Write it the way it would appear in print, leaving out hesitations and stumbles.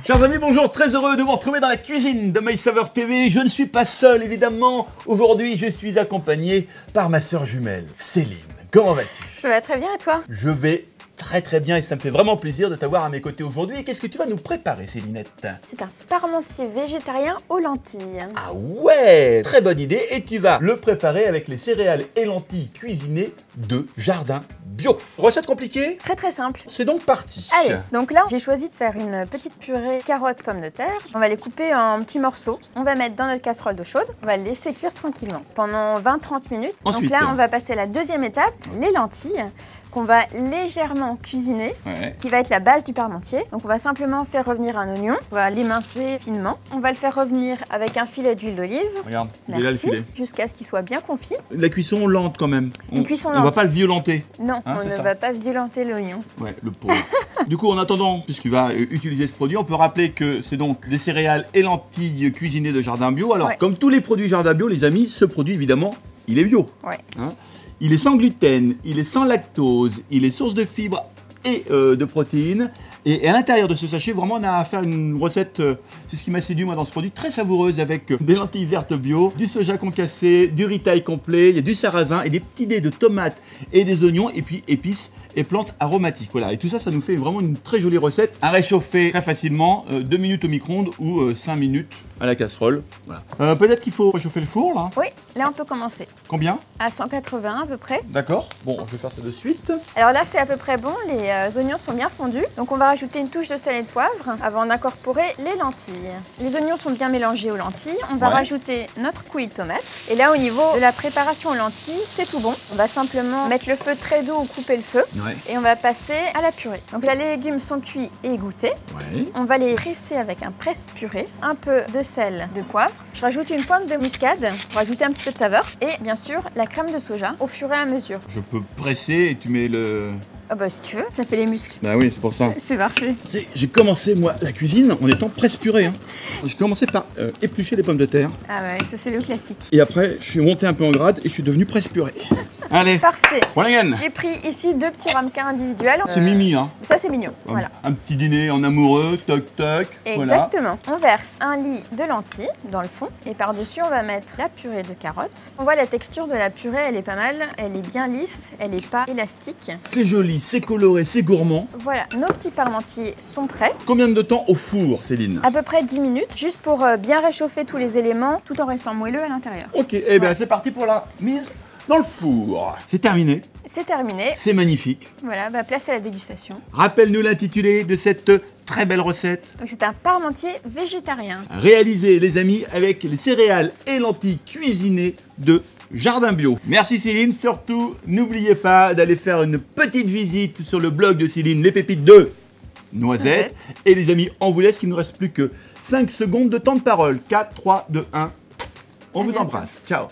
Chers amis, bonjour, très heureux de vous retrouver dans la cuisine de My Saveur TV. Je ne suis pas seul, évidemment. Aujourd'hui, je suis accompagné par ma sœur jumelle, Céline. Comment vas-tu? Ça va très bien et toi? Je vais très bien et ça me fait vraiment plaisir de t'avoir à mes côtés aujourd'hui. Et qu'est-ce que tu vas nous préparer, Célinette? C'est un parmentier végétarien aux lentilles. Ah ouais, très bonne idée. Et tu vas le préparer avec les céréales et lentilles cuisinées de jardin bio. Recette compliquée? Très simple. C'est donc parti. Allez, donc là, j'ai choisi de faire une petite purée carottes, pommes de terre. On va les couper en petits morceaux. On va mettre dans notre casserole d'eau chaude. On va les laisser cuire tranquillement pendant 20-30 minutes. Ensuite, donc là, on va passer à la deuxième étape, les lentilles, qu'on va légèrement cuisiner, qui va être la base du parmentier. Donc on va simplement faire revenir un oignon. On va l'émincer finement. On va le faire revenir avec un filet d'huile d'olive. Regarde, il est là le filet. Jusqu'à ce qu'il soit bien confit. La cuisson lente quand même. Une cuisson lente. On va pas le violenter. Non, on ne va pas violenter l'oignon. Ouais, le pauvre. Du coup, en attendant, puisqu'il va utiliser ce produit, on peut rappeler que c'est donc des céréales et lentilles cuisinées de jardin bio. Alors, comme tous les produits jardin bio, les amis, ce produit, évidemment, il est bio. Ouais. Hein, il est sans gluten, il est sans lactose, il est source de fibres et de protéines. Et à l'intérieur de ce sachet, vraiment, on a à faire une recette, c'est ce qui m'a séduit moi dans ce produit, très savoureuse avec des lentilles vertes bio, du soja concassé, du riz thaï complet, il y a du sarrasin et des petits dés de tomates et des oignons et puis épices et plantes aromatiques. Voilà, et tout ça, ça nous fait vraiment une très jolie recette à réchauffer très facilement, 2 minutes au micro-ondes ou 5 minutes à la casserole. Voilà. Peut-être qu'il faut réchauffer le four là. Oui, là on peut commencer. Combien? À 180 à peu près. D'accord, bon, je vais faire ça de suite. Alors là c'est à peu près bon, les oignons sont bien fondus. Donc on va rajouter une touche de sel et de poivre avant d'incorporer les lentilles. Les oignons sont bien mélangés aux lentilles. On va rajouter notre coulis de tomate. Et là au niveau de la préparation aux lentilles, c'est tout bon. On va simplement mettre le feu très doux ou couper le feu. Et on va passer à la purée. Donc là les légumes sont cuits et égouttés. On va les presser avec un presse-purée. Un peu de sel, de poivre. Je rajoute une pointe de muscade pour ajouter un petit peu de saveur. Et bien sûr la crème de soja au fur et à mesure. Je peux presser et tu mets le... Ah bah si tu veux, ça fait les muscles. Bah oui, c'est pour ça. C'est parfait. J'ai commencé moi la cuisine en étant presse-purée. Hein. J'ai commencé par éplucher les pommes de terre. Ah ouais, ça c'est le classique. Et après, je suis monté un peu en grade et je suis devenu presse-purée. Allez. Parfait. Voilà. J'ai pris ici 2 petits ramequins individuels. C'est mimi, hein. Ça c'est mignon, voilà. Un petit dîner en amoureux, toc toc. Exactement. Voilà. On verse un lit de lentilles dans le fond et par-dessus on va mettre la purée de carottes. On voit la texture de la purée, elle est pas mal, elle est bien lisse, elle n'est pas élastique. C'est joli, c'est coloré, c'est gourmand. Voilà, nos petits parmentiers sont prêts. Combien de temps au four, Céline? À peu près 10 minutes, juste pour bien réchauffer tous les éléments tout en restant moelleux à l'intérieur. Ok, et bien c'est parti pour la mise dans le four. C'est terminé. C'est terminé. C'est magnifique. Voilà, bah, place à la dégustation. Rappelle-nous l'intitulé de cette très belle recette. Donc c'est un parmentier végétarien. Réalisé, les amis, avec les céréales et lentilles cuisinées de jardin bio. Merci Céline, surtout n'oubliez pas d'aller faire une petite visite sur le blog de Céline, les pépites de noisettes. Et les amis, on vous laisse qu'il ne nous reste plus que 5 secondes de temps de parole. 4, 3, 2, 1. On vous embrasse. Ciao.